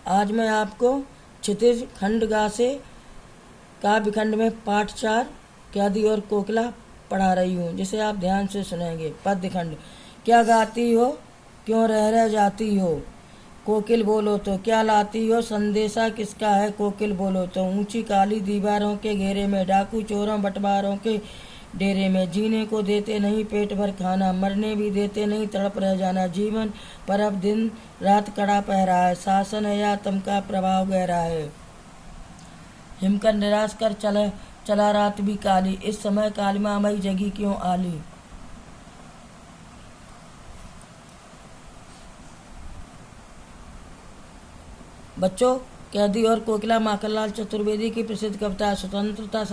आज मैं आपको क्षितिज खंडगा से काव्यखंड में पाठ 4 कैदी और कोकिला पढ़ा रही हूँ, जिसे आप ध्यान से सुनेंगे। पद्यखंड। क्या गाती हो, क्यों रह जाती हो, कोकिल बोलो तो, क्या लाती हो, संदेशा किसका है, कोकिल बोलो तो। ऊंची काली दीवारों के घेरे में, डाकू चोरों बटवारों के डेरे में, जीने को देते नहीं पेट भर खाना, मरने भी देते नहीं तड़प रह जाना। जीवन पर अब दिन रात कड़ा पहरा है, शासन है या आतंक का प्रभाव गहरा है। हिमकर निराश कर चला रात भी काली, इस समय कालिमा मई जगी क्यों आली। बच्चों, कैदी और कोकिला माखनलाल चतुर्वेदी की प्रसिद्ध कविता है। स्वतंत्रता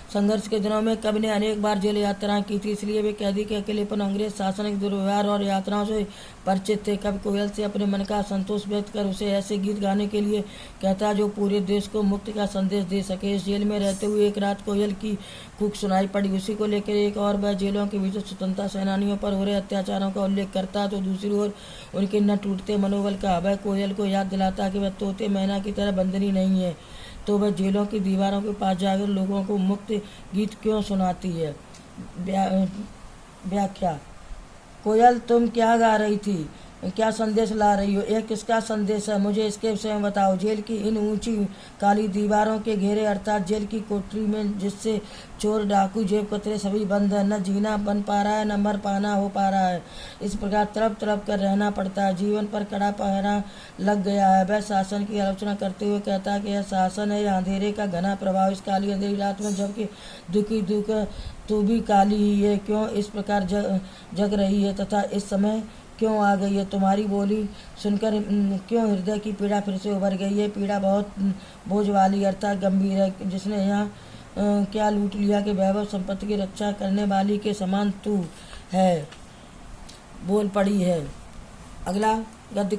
संघर्ष के दिनों में कवि ने अनेक बार जेल यात्राएं की थी, इसलिए वे कैदी के अकेलेपन, अंग्रेज शासन के दुर्व्यवहार और यात्राओं से परिचित थे। कवि कोयल से अपने मन का संतोष व्यक्त कर उसे ऐसे गीत गाने के लिए कहता जो पूरे देश को मुक्ति का संदेश दे सके। इस जेल में रहते हुए एक रात कोयल की कूक सुनाई पड़ी। उसी को लेकर एक और वह जेलों के बीच स्वतंत्रता सेनानियों पर हो रहे अत्याचारों का उल्लेख करता, तो दूसरी ओर उनके न टूटते मनोबल का वह कोयल को याद दिलाता कि वह तोते मैना की तरह बंदनी नहीं है, तो वह जेलों की दीवारों के पास जाकर लोगों को मुक्त गीत क्यों सुनाती है। व्याख्या। कोयल, तुम क्या गा रही थी, क्या संदेश ला रही हो, यह किसका संदेश है, मुझे इसके विषय में बताओ। जेल की इन ऊंची काली दीवारों के घेरे अर्थात जेल की कोठरी में, जिससे चोर डाकू जेब कतरे सभी बंद है, न जीना बन पा रहा है, न मर पाना हो पा रहा है। इस प्रकार तड़प तड़प कर रहना पड़ता है, जीवन पर कड़ा पहरा लग गया है। वह शासन की आलोचना करते हुए कहता है कि यह शासन है या अंधेरे का घना प्रभाव। इस काली अंधेरी रात में जबकि दुखी दुख तू भी काली ही है, क्यों इस प्रकार जग रही है तथा इस समय क्यों आ गई है। तुम्हारी बोली सुनकर क्यों हृदय की पीड़ा फिर से उभर गई है। पीड़ा बहुत बोझ वाली अर्थात गंभीर है, जिसने यहाँ क्या लूट लिया कि वैभव संपत्ति की रक्षा करने वाली के समान तू है, बोल पड़ी है। अगला गद्य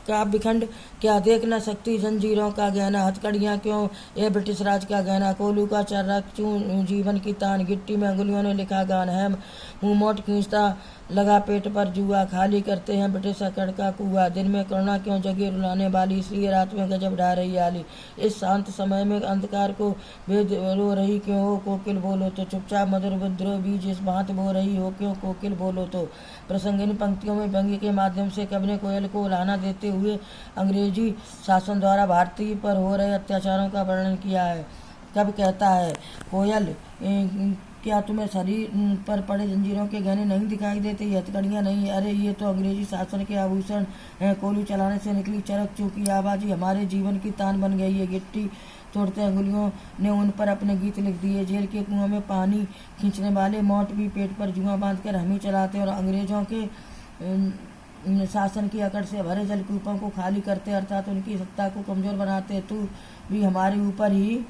काव्यखंड। क्या देख न सकती जंजीरों का गहना, हथकड़ियाँ क्यों यह ब्रिटिश राज का गहना, कोलू का चर्रा क्यों जीवन की तान, गिट्टी में अंगुलियों ने लिखा गान है, मुँह मोट खींचता लगा पेट पर जुआ, खाली करते हैं ब्रिटिश अकड़ का कुआ, दिन में करुणा क्यों जगी रुलाने वाली, इसलिए रात में गजब ढा रही आली, इस शांत समय में अंधकार को भेद रो रही क्यों हो, कोकिल बोलो तो, चुपचाप मधुर विद्रोह बीज इस बात बो रही हो क्यों, कोकिल बोलो तो। प्रसंग। इन पंक्तियों में व्यंग्य के माध्यम से कवि ने कोयल को उलाहना देते हुए अंग्रेजी शासन द्वारा भारतीय पर हो रहे अत्याचारों का वर्णन किया है। कवि कहता है, कोयल, क्या तुम्हें शरीर पर पड़े जंजीरों के गहने नहीं दिखाई देते, ये हथकड़ियाँ नहीं, अरे ये तो अंग्रेजी शासन के आभूषण हैं। कोलू चलाने से निकली चरक चूकी आवाज़ हमारे जीवन की तान बन गई है। गिट्टी तोड़ते अंगुलियों ने उन पर अपने गीत लिख दिए। जेल के कुआं में पानी खींचने वाले मोट भी पेट पर जुआ बांधकर हम ही चलाते और अंग्रेजों के शासन की अकड़ से भरे जलकूपों को खाली करते, अर्थात उनकी सत्ता को कमजोर बनाते। तू भी हमारे ऊपर ही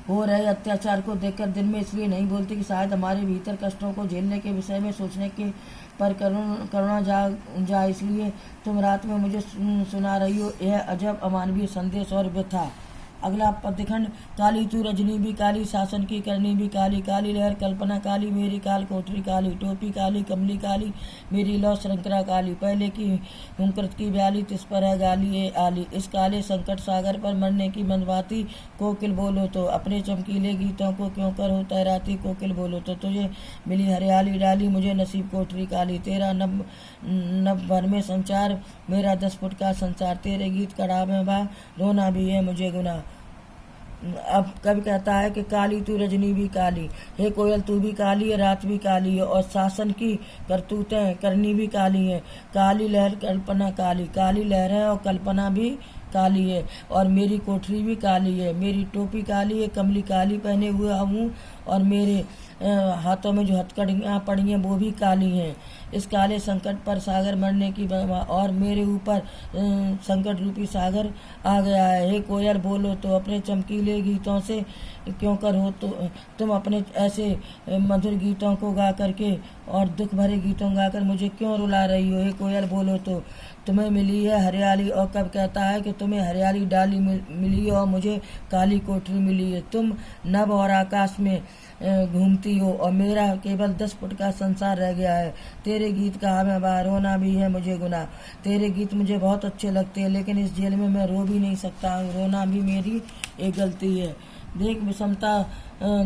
हो रहे अत्याचार को देखकर दिन में इसलिए नहीं बोलती कि शायद हमारे भीतर कष्टों को झेलने के विषय में सोचने के पर करुणा जा इसलिए तुम रात में मुझे सुना रही हो यह अजब अमानवीय संदेश और व्यथा। अगला पद्यखंड। काली तू रजनी भी काली, शासन की करनी भी काली, काली लहर कल्पना काली, मेरी काल कोठरी काली, टोपी काली, कमली काली, मेरी लौ श्रृंखला काली, पहले की हुंकृत की ब्याली, तिस पर है गाली ए आली, इस काले संकट सागर पर मरने की मंदवाती, कोकिल बोलो तो, अपने चमकीले गीतों को क्यों कर हो तैराती, कोकिल बोलो तो। तुझे मिली हरियाली डाली, मुझे नसीब कोठरी काली, तेरा नभ भर में संचार, मेरा 10 फुट का संसार, तेरे गीत कड़ा में बा, रोना भी है मुझे गुना। अब कवि कहता है कि काली तू रजनी भी काली, हे कोयल तू भी काली है, रात भी काली है, और शासन की करतूतें करनी भी काली है। काली लहर कल्पना काली, काली लहर है और कल्पना भी काली है, और मेरी कोठरी भी काली है, मेरी टोपी काली है, कमली काली पहने हुए हूँ, और मेरे हाथों में जो हथकड़ियाँ पड़ी हैं वो भी काली हैं। इस काले संकट पर सागर मरने की और मेरे ऊपर संकट रूपी सागर आ गया है। हे कोयल बोलो तो, अपने चमकीले गीतों से क्यों कर हो तो तुम अपने ऐसे मधुर गीतों को गा करके और दुख भरे गीतों गाकर मुझे क्यों रुला रही हो। हे कोयल बोलो तो, तुम्हें मिली है हरियाली, और कब कहता है कि तुम्हें हरियाली डाली मिली है और मुझे काली कोठरी मिली है। तुम नभ और आकाश में घूमती हो और मेरा केवल 10 फुट का संसार रह गया है। तेरे गीत कहा मैं बाहर, रोना भी है मुझे गुनाह। तेरे गीत मुझे बहुत अच्छे लगते हैं, लेकिन इस जेल में मैं रो भी नहीं सकता हूँ। रोना भी मेरी एक गलती है। देख विषमता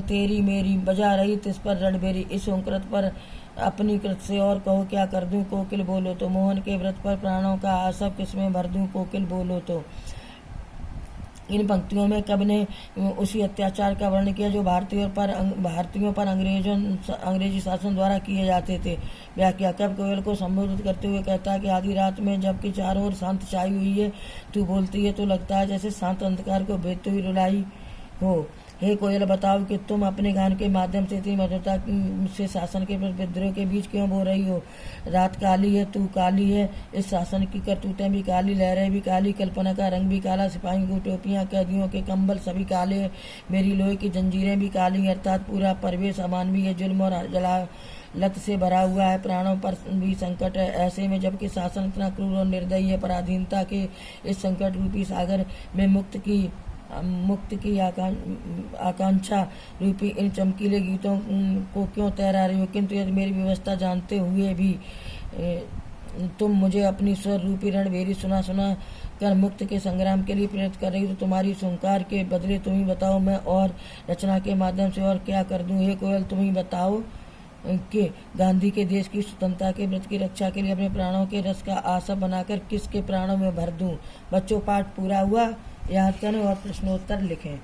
तेरी मेरी बजा रही तिस पर रणबेरी। इस उंकृत पर अपनी कृत से और कहो क्या कर दूं, कोकिल बोलो तो। मोहन के व्रत पर प्राणों का आसव किसमें भर दूं, कोकिल बोलो तो। इन पंक्तियों में कवि ने उसी अत्याचार का वर्णन किया जो भारतीयों पर अंग्रेजी शासन द्वारा किए जाते थे। व्याख्या कवि कोयल को संबोधित करते हुए कहता है कि आधी रात में जबकि चारों ओर शांत छाई हुई है, तू बोलती है तो लगता है जैसे शांत अंधकार को भेदते हुई रुलाई हो। हे कोयल, बताओ कि तुम अपने गान के माध्यम से इतनी मधुरता से शासन के विद्रोह के बीच क्यों बो रही हो। रात काली है, तू काली है, इस शासन की करतूतें भी काली, लहरें भी काली, कल्पना का रंग भी काला, सिपाहियों की टोपियां, कैदियों के कंबल सभी काले हैं, मेरी लोहे की जंजीरें भी काली, अर्थात पूरा परिवेश अमानवीय है, जुल्म और लत से भरा हुआ है, प्राणों पर भी संकट है। ऐसे में जबकि शासन इतना क्रूर और निर्दयी है, पराधीनता के इस संकट रूपी सागर में मुक्त की आकांक्षा रूपी इन चमकीले गीतों को क्यों तैरा रही हो। किंतु यदि मेरी व्यवस्था जानते हुए भी तुम मुझे अपनी स्वर रूपी रणभेरी सुना कर मुक्त के संग्राम के लिए प्रेरित कर रही हो, तो तुम्हारी संकार के बदले तुम ही बताओ मैं और रचना के माध्यम से और क्या कर दूं। हे कोयल, तुम ही बताओ कि गांधी के देश की स्वतंत्रता के व्रत की रक्षा के लिए अपने प्राणों के रस का आशा बनाकर किसके प्राणों में भर दूं। बच्चों, पाठ पूरा हुआ। याद करें और प्रश्नोत्तर लिखें।